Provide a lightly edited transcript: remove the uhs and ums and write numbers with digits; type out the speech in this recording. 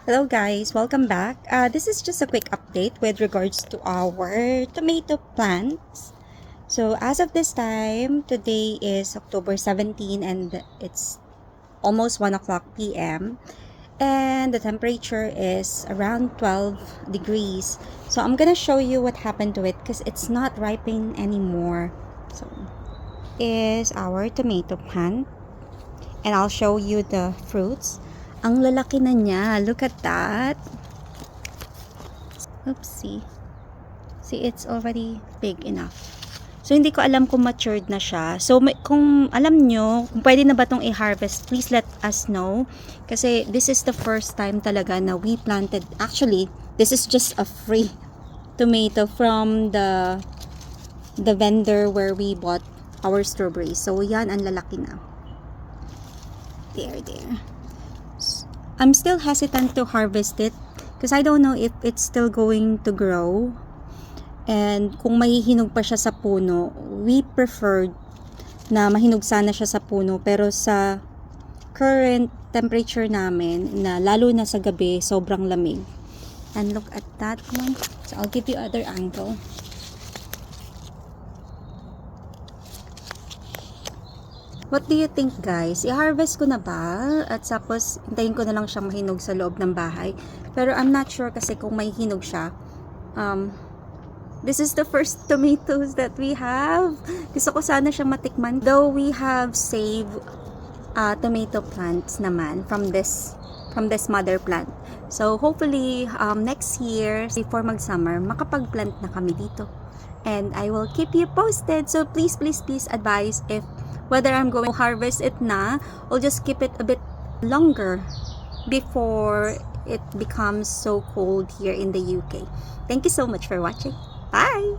Hello guys, welcome back. This is just a quick update with regards to our tomato plants. So as of this time, today is October 17 and it's almost 1 o'clock p.m. And the temperature is around 12 degrees. So I'm gonna show you what happened to it because it's not ripening anymore. So is our tomato plant. And I'll show you the fruits. Ang lalaki na niya. Look at that. Oopsie. See, it's already big enough. So, hindi ko alam kung matured na siya. So, kung alam nyo, kung pwede na ba itong i-harvest, please let us know. Kasi, this is the first time talaga na we planted. Actually, this is just a free tomato from the vendor where we bought our strawberries. So, yan, ang lalaki na. There. I'm still hesitant to harvest it because I don't know if it's still going to grow. And kung mahihinog pa siya sa puno, we preferred na mahinog sana siya sa puno. Pero sa current temperature namin, na lalo na sa gabi, sobrang lamig. And look at that one. So I'll give you other angle. What do you think guys? I-harvest ko na ba? At tapos, hintayin ko na lang siyang mahinog sa loob ng bahay. Pero I'm not sure kasi kung may hinog siya. This is the first tomatoes that we have. Gusto ko sana siyang matikman. Though we have saved tomato plants naman from this mother plant. So hopefully, next year, before mag-summer, makapag-plant na kami dito. And I will keep you posted. So please advise if whether I'm going to harvest it na or just keep it a bit longer before it becomes so cold here in the UK. Thank you so much for watching. Bye!